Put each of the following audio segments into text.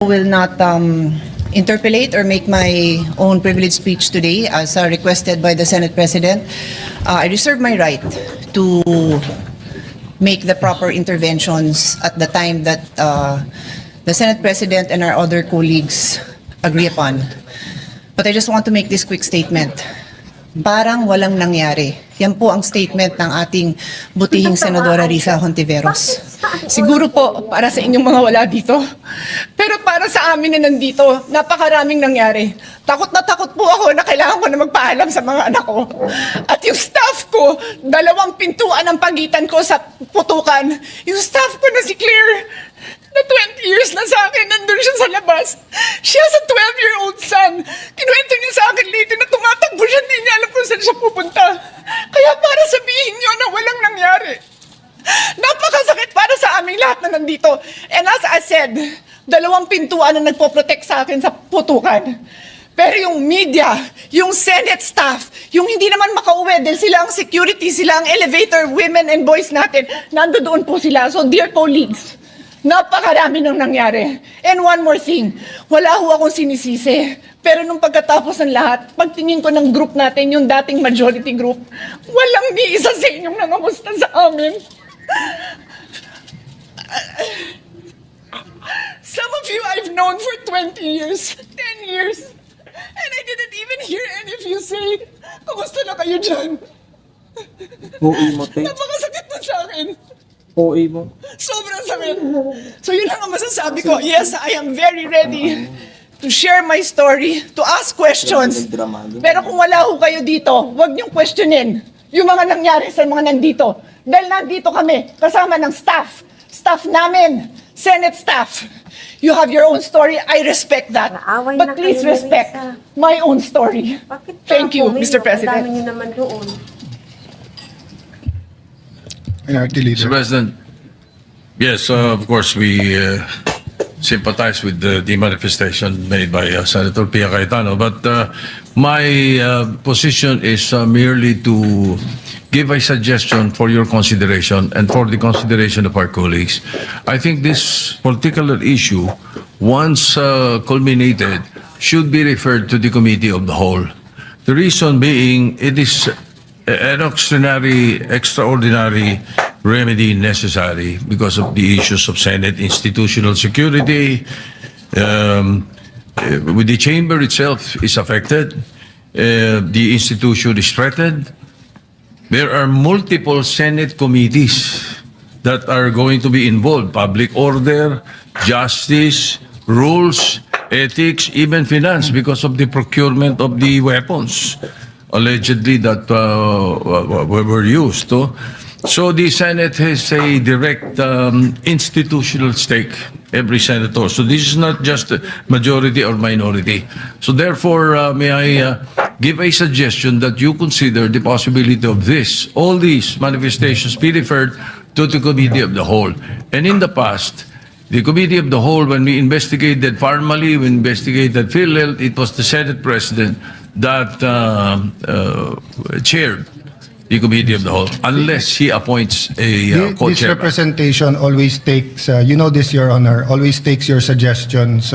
will not interpolate or make my own privileged speech today as requested by the Senate President. I reserve my right to make the proper interventions at the time that the Senate President and our other colleagues agree upon. But I just want to make this quick statement. Parang walang nangyari. Yan po ang statement ng ating butihing Senadora Risa Hontiveros. Siguro po para sa inyong mga wala dito. Pero para sa amin na nandito, napakaraming nangyari. Takot na takot po ako na kailangan ko na magpaalam sa mga anak ko. At yung staff ko, 2 pintuan ang pagitan ko sa putukan. Yung staff ko na si Claire, na 20 years na sa akin, nandun siya sa labas. Siya sa 12-year-old son. Kinuwento niya sa akin later na tumatakbo siya, hindi niya alam kung saan siya pupunta. Kaya para sabihin niyo na walang nangyari. Napakasakit para sa aming lahat na nandito. And as I said, 2 pintuan na nagpo-protect sa akin sa putukan. Pero yung media, yung Senate staff, yung hindi naman makauwi dahil sila ang security, sila ang elevator, women and boys natin, nandoon po sila. So dear colleagues, napakarami nang nangyari. And one more thing, wala ho akong sinisisi. Pero nung pagkatapos ng lahat, pagtingin ko ng group natin, yung dating majority group, walang ni isa sa inyong nangamusta sa amin. Some of you I've known for 20 years, 10 years, and I didn't even hear any of you say, kamusta na kayo dyan? Napakasakit na sa akin. Sobrang sakit. So yun lang ang masasabi ko. Yes, I am very ready to share my story, to ask questions. Pero kung wala ho kayo dito, huwag niyong questionin yung mga nangyari sa mga nandito. Dahil nandito kami, kasama ng staff. Staff namin, Senate staff. You have your own story. I respect that. But please respect my own story. Thank you, Mr. President. Mr. President, yes, of course, we sympathize with the manifestation made by Senator Pia Cayetano, but my position is merely to give a suggestion for your consideration and for the consideration of our colleagues. I think this particular issue, once culminated, should be referred to the Committee of the Whole. The reason being, it is an extraordinary remedy necessary because of the issues of Senate institutional security. With the chamber itself is affected, the institution is threatened. There are multiple Senate committees that are going to be involved: public order, justice, rules, ethics, even finance, because of the procurement of the weapons allegedly that were used. So the Senate has a direct institutional stake, every senator. So this is not just a majority or minority. So therefore, may I give a suggestion that you consider the possibility of all these manifestations be referred to the Committee of the Whole. And in the past, the Committee of the Whole, when we investigated formally, we investigated PhilHealth, it was the Senate President that chaired the Committee of the Whole, unless he appoints a co-chairman. This representation always takes, you know this, Your Honor, always takes your suggestions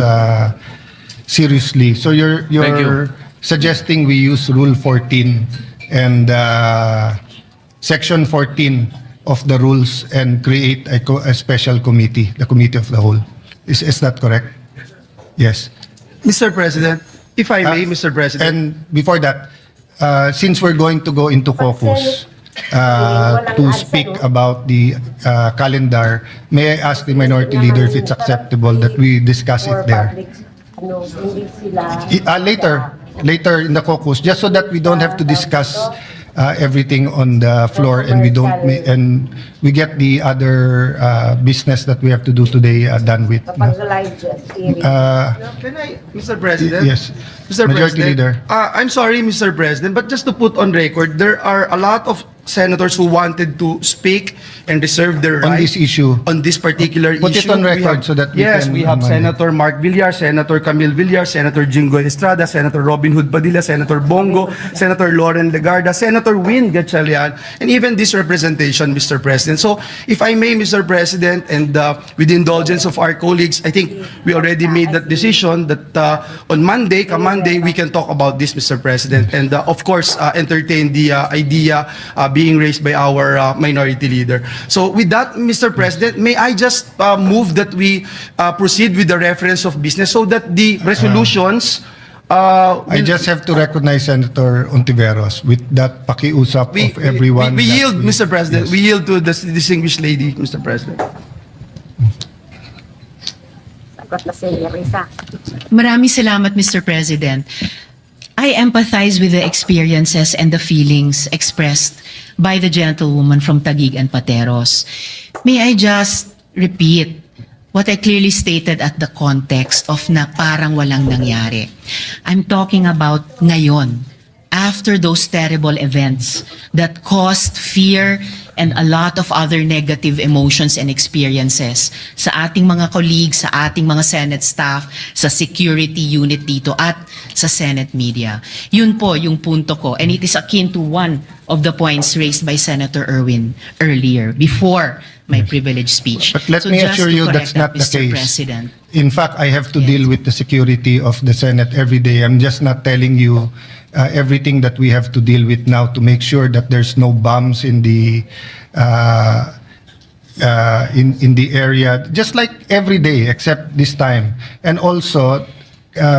seriously. So you're suggesting we use Rule 14 and Section 14 of the rules and create a special committee, the Committee of the Whole. Is that correct? Yes. Mr. President, if I may, Mr. President. And before that, since we're going to go into caucus to speak about the calendar, may I ask the minority leader if it's acceptable that we discuss it there? Later in the caucus, just so that we don't have to discuss everything on the floor and we get the other business that we have to do today done with. Can I, Mr. President? Yes. Mr. Majority President, Leader. I'm sorry, Mr. President, but just to put on record, there are a lot of senators who wanted to speak and reserve their On right this issue. on this particular Put it issue. on We record have- so that we yes, can we have amend it. Senator Mark Villar, Senator Camille Villar, Senator Jingo Estrada, Senator Robin Hood Padilla, Senator Bongo, Senator Lauren Legarda, Senator Win Gatchalian, and even this representation, Mr. President. So, if I may, Mr. President, and with the indulgence of our colleagues, I think we already made that decision that on Monday, come Monday, we can talk about this, Mr. President, and of course, entertain the idea being raised by our minority leader. So with that, Mr. President, may I just move that we proceed with the reference of business so that the resolutions I just have to recognize Senator Hontiveros with that pakiusap of everyone. we that yield, Mr. President. Yes. We yield to the distinguished lady, Mr. President. Sagot na si Risa. Maraming salamat, Mr. President. I empathize with the experiences and the feelings expressed by the gentlewoman from Taguig and Pateros. May I just repeat what I clearly stated at the context of na parang walang nangyari. I'm talking about ngayon, after those terrible events that caused fear and a lot of other negative emotions and experiences sa ating mga colleagues, sa ating mga Senate staff, sa security unit dito at sa Senate media. Yun po yung punto ko, and it is akin to one of the points raised by Senator Erwin earlier before my privileged speech. But let So me just assure to you correct that's not that, the Mr. case. President. In fact, I have to deal with the security of the Senate every day. I'm just not telling you everything that we have to deal with now to make sure that there's no bombs in the in the area, just like every day except this time, and also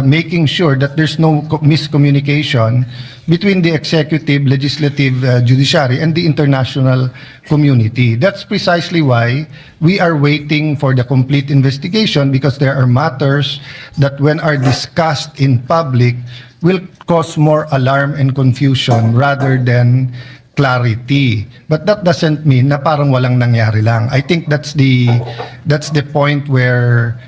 making sure that there's no miscommunication between the executive, legislative, judiciary, and the international community. That's precisely why we are waiting for the complete investigation, because there are matters that when are discussed in public will cause more alarm and confusion rather than clarity. But that doesn't mean na parang walang nangyari lang. I think that's the point where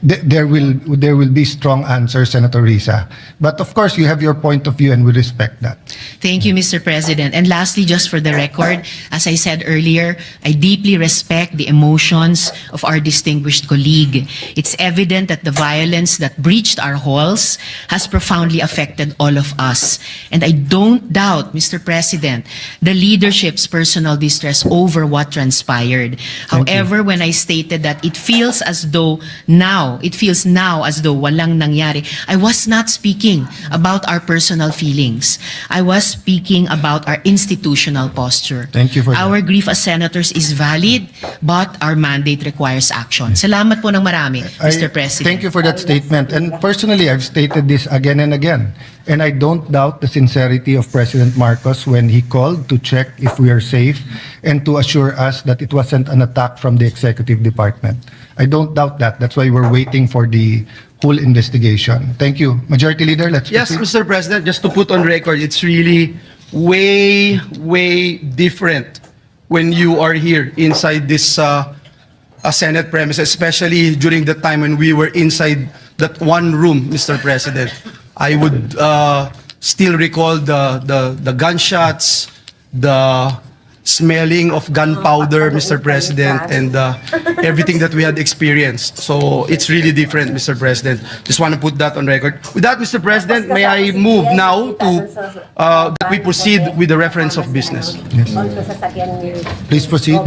there will be strong answers, Senator Risa. But of course, you have your point of view, and we respect that. Thank you, Mr. President. And lastly, just for the record, as I said earlier, I deeply respect the emotions of our distinguished colleague. It's evident that the violence that breached our halls has profoundly affected all of us. And I don't doubt, Mr. President, the leadership's personal distress over what transpired. However, when I stated that it feels as though now as though walang nangyari, I was not speaking about our personal feelings. I was speaking about our institutional posture. Thank you for that. Our grief as senators is valid, but our mandate requires action. Salamat po ng marami, Mr. President. Thank you for that statement. And personally, I've stated this again and again. And I don't doubt the sincerity of President Marcos when he called to check if we are safe and to assure us that it wasn't an attack from the executive department. I don't doubt that. That's why we're waiting for the full investigation. Thank you. Majority Leader, let's Yes, proceed. Mr. President, just to put on record, it's really way different when you are here inside this Senate premises, especially during the time when we were inside that one room, Mr. President. I would still recall the gunshots, the smelling of gunpowder, Mr. President, and everything that we had experienced. So it's really different, Mr. President. Just want to put that on record. With that, Mr. President, may I move now to that we proceed with the reference of business. Please proceed.